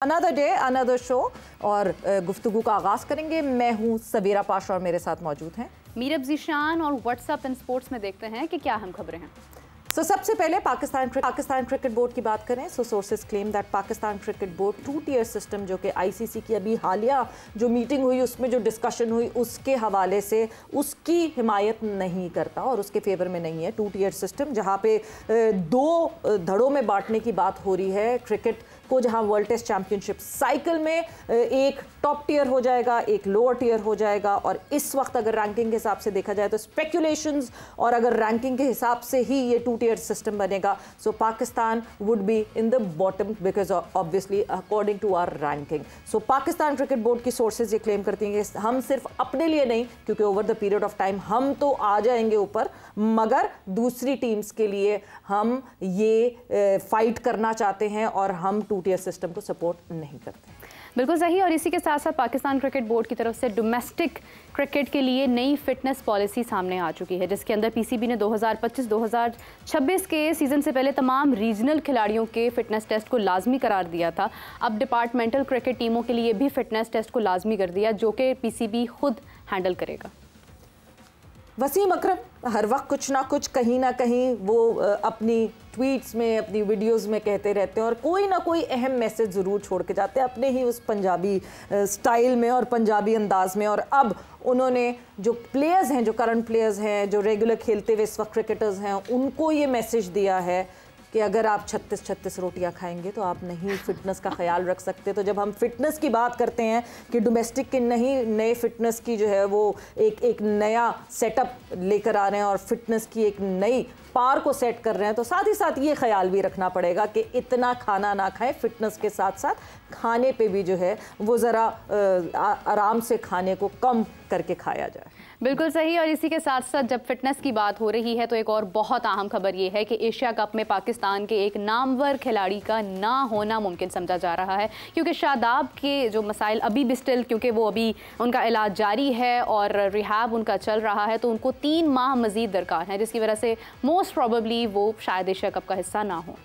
Another day another show और गुफ्तगू का आगाज़ करेंगे। मैं हूँ सबीरा पाशा और मेरे साथ मौजूद हैं मीरब ज़ीशान। और व्हाट्सएप एंड स्पोर्ट्स में देखते हैं कि क्या हम खबरें हैं। सबसे पहले पाकिस्तान क्रिकेट बोर्ड की बात करें। Sources claim that Pakistan cricket board 2 tier system जो कि आईसीसी की अभी हालिया जो मीटिंग हुई उसमें जो डिस्कशन हुई उसके हवाले से उसकी हिमायत नहीं करता और उसके फेवर में नहीं है 2 टियर सिस्टम, जहाँ पे 2 धड़ों में बांटने की बात हो रही है क्रिकेट को, जहां वर्ल्ड टेस्ट चैंपियनशिप साइकिल में एक टॉप टियर हो जाएगा, एक लोअर टियर हो जाएगा। और इस वक्त अगर रैंकिंग के हिसाब से देखा जाए तो स्पेकुलेशंस और अगर रैंकिंग के हिसाब से ही ये 2 टियर सिस्टम बनेगा, so Pakistan would be in the bottom because obviously according to our ranking. So Pakistan cricket board की सोर्सेज ये क्लेम करती हैं कि हम सिर्फ अपने लिए नहीं, क्योंकि over the period of time हम तो आ जाएंगे ऊपर, मगर दूसरी टीम्स के लिए हम ये फाइट करना चाहते हैं और हम 2 टियर सिस्टम को सपोर्ट नहीं करते। बिल्कुल सही। और इसी के साथ साथ पाकिस्तान क्रिकेट बोर्ड की तरफ से डोमेस्टिक क्रिकेट के लिए नई फिटनेस पॉलिसी सामने आ चुकी है, जिसके अंदर पीसीबी ने 2025-2026 के सीज़न से पहले तमाम रीजनल खिलाड़ियों के फिटनेस टेस्ट को लाजमी करार दिया था। अब डिपार्टमेंटल क्रिकेट टीमों के लिए भी फिटनेस टेस्ट को लाजमी कर दिया, जो कि पीसीबी खुद हैंडल करेगा। वसीम अकरम हर वक्त कुछ ना कुछ कहीं ना कहीं वो अपनी ट्वीट्स में अपनी वीडियोस में कहते रहते हैं और कोई ना कोई अहम मैसेज ज़रूर छोड़ के जाते हैं अपने ही उस पंजाबी स्टाइल में और पंजाबी अंदाज में। और अब उन्होंने जो प्लेयर्स हैं, जो करंट प्लेयर्स हैं, जो रेगुलर खेलते हुए इस वक्त क्रिकेटर्स हैं, उनको ये मैसेज दिया है कि अगर आप 36 रोटियां खाएंगे तो आप नहीं फिटनेस का ख्याल रख सकते। तो जब हम फिटनेस की बात करते हैं कि डोमेस्टिक के नहीं नए फिटनेस की जो है वो एक नया सेटअप लेकर आ रहे हैं और फिटनेस की एक नई पार को सेट कर रहे हैं, तो साथ ही साथ ये ख्याल भी रखना पड़ेगा कि इतना खाना ना खाएं, फिटनेस के साथ साथ खाने पे भी जो है वो ज़रा आराम से खाने को कम करके खाया जाए। बिल्कुल सही। और इसी के साथ साथ जब फिटनेस की बात हो रही है तो एक और बहुत अहम खबर ये है कि एशिया कप में पाकिस्तान के एक नामवर खिलाड़ी का ना होना मुमकिन समझा जा रहा है, क्योंकि शादाब के जो मसाइल अभी भी स्टिल, क्योंकि वो अभी उनका इलाज जारी है और रिहाब उनका चल रहा है, तो उनको 3 माह मजीद दरकार है, जिसकी वजह से मोस्ट प्रॉबेबली वो शायद एशिया कप का हिस्सा ना हो।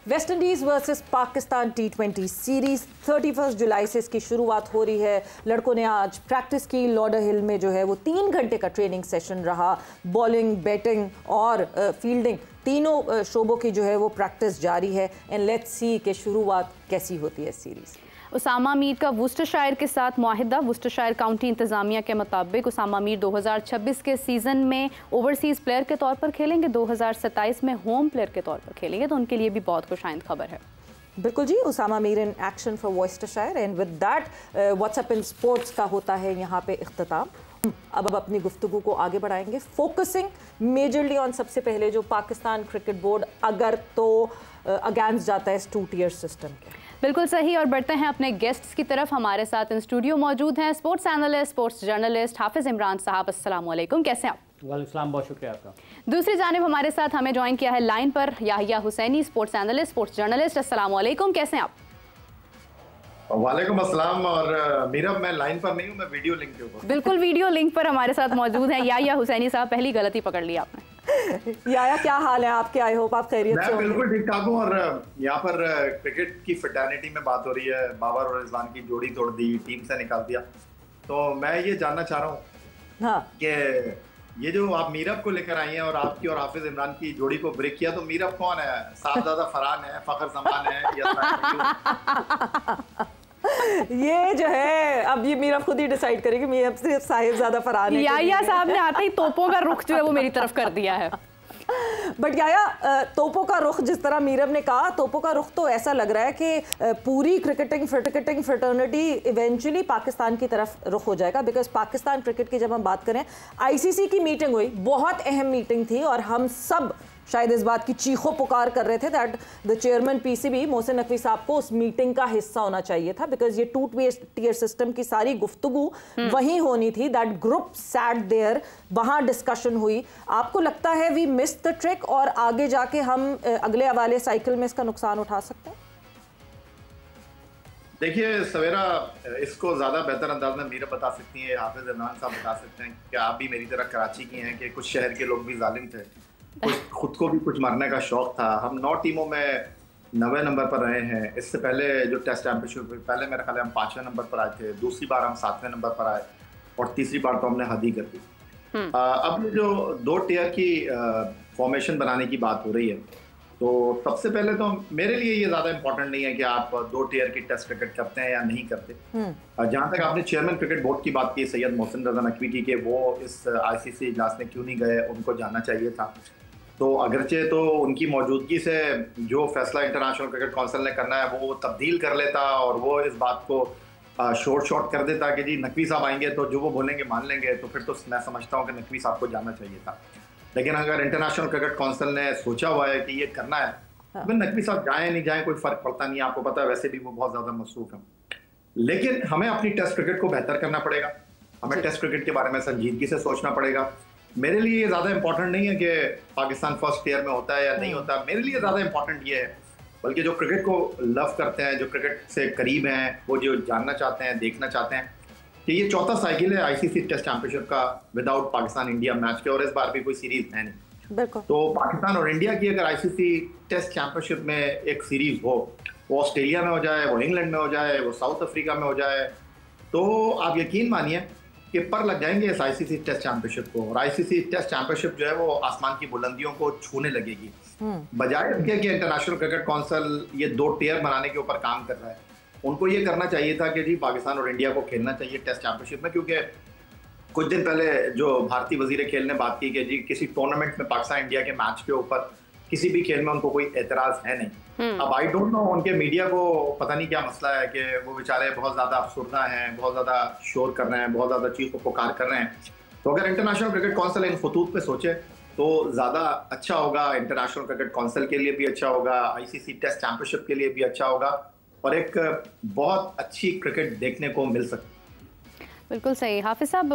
West Indies versus Pakistan T20 series 31 जुलाई से इसकी शुरुआत हो रही है। लड़कों ने आज प्रैक्टिस की, लॉडर हिल में जो है वो 3 घंटे का ट्रेनिंग सेशन रहा। बॉलिंग, बैटिंग और फील्डिंग तीनों शोबों की जो है वो प्रैक्टिस जारी है। एंड लेट्स सी कि शुरुआत कैसी होती है सीरीज़। उसामा मीर का वुस्टरशायर के साथ मुआहिदा। वुस्टरशायर काउंटी इंतज़ामिया के मुताबिक उसामा मीर 2026 के सीज़न में ओवरसीज़ प्लेयर के तौर पर खेलेंगे, 2027 में होम प्लेयर के तौर पर खेलेंगे, तो उनके लिए भी बहुत खुशाइंद खबर है। बिल्कुल जी, Usama Mir in action for Worcestershire. And with that what's up in sports का होता है यहाँ पे इख्तिताम। अब अपनी गुफ्तगू को आगे बढ़ाएंगे, फोकसिंग मेजरली ऑन सबसे पहले जो पाकिस्तान क्रिकेट बोर्ड अगर तो अगेंस्ट जाता है इस 2 टियर सिस्टम के। बिल्कुल सही। और बढ़ते हैं अपने गेस्ट्स की तरफ। हमारे साथ इन स्टूडियो मौजूद हैं स्पोर्ट्स एनालिस्ट, स्पोर्ट्स जर्नलिस्ट हाफिज इमरान साहब। अस्सलाम वालेकुम, कैसे हैं आप? वालेकुम, बहुत शुक्रिया आपका। दूसरी जानिब हमारे साथ हमें ज्वाइन किया है लाइन पर Yahya Husaini, sports analyst, sports journalist. अस्सलाम वालेकुम, कैसे हैं आप? वालेकुम अस्सलाम। और मीरब, मैं लाइन पर नहीं हूँ, मैं वीडियो लिंक के ऊपर। बिल्कुल, वीडियो लिंक पर हमारे साथ मौजूद हैं याहिया हुसैनी साहब। पहली गलती पकड़ ली आपने। याया, क्या हाल है आपके? आई होप आप खैरियत से मैं हो। बिल्कुल ठीक ठाक हूँ। और यहाँ पर क्रिकेट की फ्रेटर्निटी में बात हो रही है, बाबर और रिजवान की जोड़ी तोड़ दी, टीम से निकाल दिया। तो मैं ये जानना चाह रहा हूँ हाँ कि ये जो आप मीरब को लेकर आई हैं और आपकी और हाफिज इमरान की जोड़ी को ब्रेक किया, तो मीरब कौन है? साहबजादा फरहान है, फखर जमान है या ये जो है अब ये मीरब खुद ही डिसाइड करेगी। मीरब सिर्फ साहिबजादा फरहान है। याहिया साहब ने आते ही तोपों का रुख जो है वो मेरी तरफ कर दिया है। बट याया, तोपों का रुख जिस तरह मीरब ने कहा, तोपों का रुख तो ऐसा लग रहा है कि पूरी क्रिकेटिंग फ्रेटर्निटी इवेंचुअली पाकिस्तान की तरफ रुख हो जाएगा। बिकॉज पाकिस्तान क्रिकेट की जब हम बात करें, आईसीसी की मीटिंग हुई, बहुत अहम मीटिंग थी और हम सब शायद इस बात की चीखों पुकार कर रहे थे that the chairman PCB Mohsin Naqvi साहब को उस मीटिंग का हिस्सा होना चाहिए था, बिकॉज ये 2 टियर सिस्टम की सारी गुफ्तगू वहीं होनी थी। दैट ग्रुप सैट देयर, वहां डिस्कशन हुई। आपको लगता है वी मिस द ट्रिक और आगे जाके हम अगले वाले साइकिल में इसका नुकसान उठा सकते हैं? देखिए सवेरा, इसको ज्यादा बेहतर अंदाज में मीरब बता सकती हैं, हाफिज इमरान साहब बता सकते हैं कि आप भी मेरी तरह कराची की हैं कि कुछ शहर के लोग भी जालिम थे, खुद को भी कुछ मरने का शौक था। हम 9 टीमों में 9वें नंबर पर रहे हैं। इससे पहले जो टेस्ट चैंपियनशिप पहले मेरे ख्याल हम 5वें नंबर पर आए थे, दूसरी बार हम 7वें नंबर पर आए और तीसरी बार तो हमने हद ही कर दी। अब जो 2 टियर की फॉर्मेशन बनाने की बात हो रही है, तो सबसे पहले तो मेरे लिए ये ज्यादा इंपॉर्टेंट नहीं है कि आप 2 टियर की टेस्ट क्रिकेट करते हैं या नहीं करते। जहां तक आपने चेयरमैन क्रिकेट बोर्ड की बात की सैयद मोहसिन रजा नकवी की, कि वो इस आईसीसी इजलास में क्यों नहीं गए, उनको जाना चाहिए था। तो अगरचे तो उनकी मौजूदगी से जो फैसला इंटरनेशनल क्रिकेट काउंसिल ने करना है वो तब्दील कर लेता और वो इस बात को शॉर्ट कर देता कि जी नकवी साहब आएंगे तो जो वो बोलेंगे मान लेंगे, तो फिर तो मैं समझता हूँ कि नकवी साहब को जाना चाहिए था। लेकिन अगर इंटरनेशनल क्रिकेट काउंसिल ने सोचा हुआ है कि ये करना है, तो नकवी साहब जाएं नहीं जाएं कोई फर्क पड़ता नहीं है। आपको पता है वैसे भी वो बहुत ज्यादा मसरूफ है। लेकिन हमें अपनी टेस्ट क्रिकेट को बेहतर करना पड़ेगा, हमें टेस्ट क्रिकेट के बारे में संजीदगी से सोचना पड़ेगा। मेरे लिए ये ज्यादा इंपॉर्टेंट नहीं है कि पाकिस्तान फर्स्ट टियर में होता है या नहीं होता। मेरे लिए ज्यादा इंपॉर्टेंट ये है, बल्कि जो क्रिकेट को लव करते हैं, जो क्रिकेट से करीब हैं, वो जो जानना चाहते हैं, देखना चाहते हैं कि ये चौथा साइकिल है आईसीसी टेस्ट चैंपियनशिप का विदाउट पाकिस्तान इंडिया मैच के, और इस बार भी कोई सीरीज है नहीं। तो पाकिस्तान और इंडिया की अगर आईसीसी टेस्ट चैंपियनशिप में एक सीरीज हो, वो ऑस्ट्रेलिया में हो जाए, वो इंग्लैंड में हो जाए, वो साउथ अफ्रीका में हो जाए, तो आप यकीन मानिए कि पर लग जाएंगे इस आईसीसी टेस्ट चैंपियनशिप को। और आईसीसी टेस्ट चैंपियनशिप जो है वो आसमान की बुलंदियों को छूने लगेगी। बजाय इसके कि इंटरनेशनल क्रिकेट काउंसिल ये 2 टियर बनाने के ऊपर काम कर रहा है, उनको ये करना चाहिए था कि जी पाकिस्तान और इंडिया को खेलना चाहिए टेस्ट चैंपियनशिप में। क्योंकि कुछ दिन पहले जो भारतीय वजीर खेल ने बात की कि जी किसी टूर्नामेंट में पाकिस्तान इंडिया के मैच के ऊपर किसी भी खेल में उनको कोई एतराज है नहीं। अब आई डोंट नो उनके मीडिया को पता नहीं क्या मसला है कि वो बेचारे बहुत ज्यादा अफसुर्दा हैं, बहुत ज्यादा शोर कर रहे हैं, बहुत ज्यादा चीख पुकार कर रहे हैं। तो अगर इंटरनेशनल क्रिकेट काउंसिल इन खतूत पे सोचे तो ज्यादा अच्छा होगा, इंटरनेशनल क्रिकेट काउंसिल के लिए भी अच्छा होगा, आईसीसी टेस्ट चैंपियनशिप के लिए भी अच्छा होगा, और एक बहुत अच्छी क्रिकेट देखने को मिल सकती है। बिल्कुल सही। हाफिज साहब,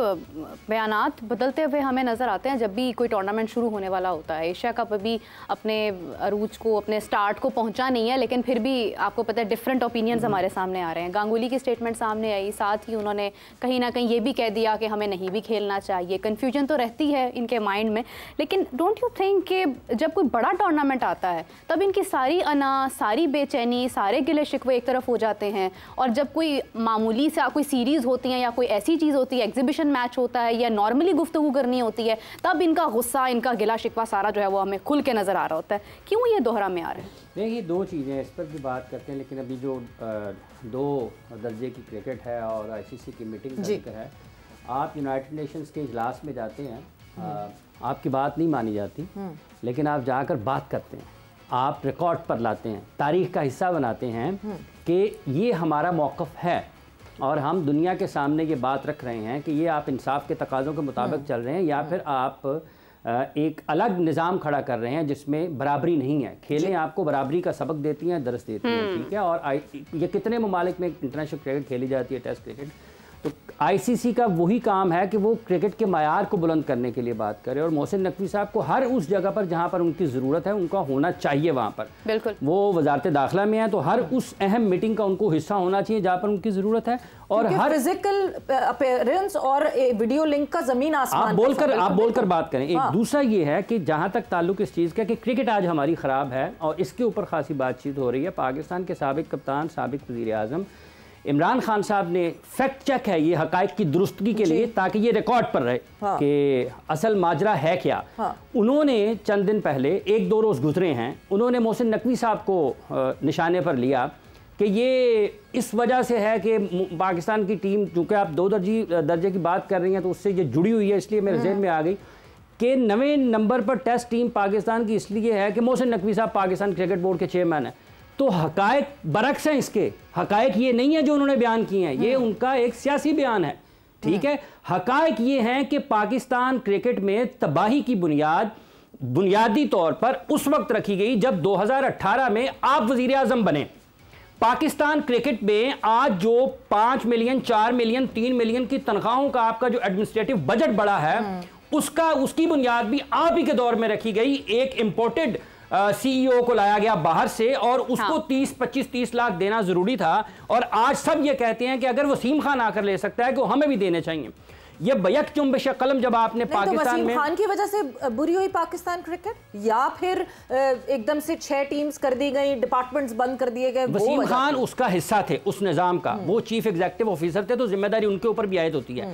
बयानात बदलते हुए हमें नज़र आते हैं जब भी कोई टूर्नामेंट शुरू होने वाला होता है। एशिया कप अभी अपने अरूज को, अपने स्टार्ट को पहुंचा नहीं है, लेकिन फिर भी आपको पता है डिफरेंट ओपिनियंस हमारे सामने आ रहे हैं। गांगुली की स्टेटमेंट सामने आई, साथ ही उन्होंने कहीं ना कहीं ये भी कह दिया कि हमें नहीं भी खेलना चाहिए। कन्फ्यूजन तो रहती है इनके माइंड में, लेकिन डोंट यू थिंक कि जब कोई बड़ा टूर्नामेंट आता है तब इनकी सारी अना, सारी बेचैनी, सारे गिले शिकवे एक तरफ हो जाते हैं, और जब कोई मामूली से कोई सीरीज़ होती है या कोई ऐसी चीज़ होती है, एग्जीबिशन मैच होता है या नॉर्मली गुफ्तगू करनी होती है, तब इनका गुस्सा, इनका गिला शिकवा सारा जो है वो हमें खुल के नज़र आ रहा होता है। क्यों ये दोहरा में आ रहे हैं? देखिए, 2 चीज़ें इस पर भी बात करते हैं, लेकिन अभी जो 2 दर्जे की क्रिकेट है और आईसीसी की मीटिंग का जिक्र है, आप यूनाइटेड नेशंस के इजलास में जाते हैं, आपकी बात नहीं मानी जाती, लेकिन आप जाकर बात करते हैं, आप रिकॉर्ड पर लाते हैं, तारीख का हिस्सा बनाते हैं कि ये हमारा मौक़िफ़ है और हम दुनिया के सामने ये बात रख रहे हैं कि ये आप इंसाफ के तकाज़ों के मुताबिक चल रहे हैं या फिर आप एक अलग निज़ाम खड़ा कर रहे हैं जिसमें बराबरी नहीं है। खेलें आपको बराबरी का सबक देती हैं, दर्स देती हैं, ठीक है। और ये कितने ममालिक में इंटरनेशनल क्रिकेट खेली जाती है, टेस्ट क्रिकेट। तो आईसीसी का वही काम है कि वो क्रिकेट के मयार को बुलंद करने के लिए बात करे, और मोहसिन नकवी साहब को हर उस जगह पर जहाँ पर उनकी ज़रूरत है उनका होना चाहिए वहाँ पर। बिल्कुल, वो वजारत दाखिला में है तो हर उस अहम मीटिंग का उनको हिस्सा होना चाहिए जहाँ पर उनकी ज़रूरत है। और हर फिजिकल अपीयरेंस और वीडियो लिंक का ज़मीन आसमान आप बोलकर बात करें। एक दूसरा ये है कि जहाँ तक ताल्लुक इस चीज़ का कि क्रिकेट आज हमारी ख़राब है और इसके ऊपर खासी बातचीत हो रही है। पाकिस्तान के साबिक कप्तान, साबिक वज़ीर आज़म इमरान खान साहब ने फैक्ट चेक है ये हकायक की दुरुस्तगी के लिए, ताकि ये रिकॉर्ड पर रहे कि असल माजरा है क्या। उन्होंने चंद दिन पहले, 1-2 रोज़ गुजरे हैं, उन्होंने मोहसिन नकवी साहब को निशाने पर लिया कि ये इस वजह से है कि पाकिस्तान की टीम, चूँकि आप 2 दर्जे की बात कर रही हैं तो उससे ये जुड़ी हुई है, इसलिए मेरे ज़हन में आ गई कि 9वें नंबर पर टेस्ट टीम पाकिस्तान की इसलिए है कि मोहसिन नकवी साहब पाकिस्तान क्रिकेट बोर्ड के चेयरमैन हैं। तो हकायक बरक्स हैं इसके, हकायक ये नहीं है जो उन्होंने बयान किए हैं, ये उनका एक सियासी बयान है, ठीक है। हकायक ये हैं कि पाकिस्तान क्रिकेट में तबाही की बुनियादी तौर पर उस वक्त रखी गई जब 2018 में आप वजीर आजम बने। पाकिस्तान क्रिकेट में आज जो 5 मिलियन, 4 मिलियन, 3 मिलियन की तनख्वाहों का आपका जो एडमिनिस्ट्रेटिव बजट बढ़ा है, उसकी बुनियाद भी आप ही के दौर में रखी गई। एक इंपोर्टेड सीईओ को लाया गया बाहर से और उसको 25-30 लाख देना जरूरी था, और आज सब ये कहते हैं कि अगर वसीम खान आकर ले सकता है तो हमें भी देने चाहिए। ये बैक जुम्बिश कलम जब आपने पाकिस्तान में खान की वजह से बुरी हुई पाकिस्तान क्रिकेट, या फिर एकदम से 6 टीम्स कर दी गई, डिपार्टमेंट्स बंद कर दिए गए? वसीम खान उसका हिस्सा थे उस निजाम का, वो चीफ एग्जीक्यूटिव ऑफिसर थे, तो जिम्मेदारी उनके ऊपर भी आयद होती है।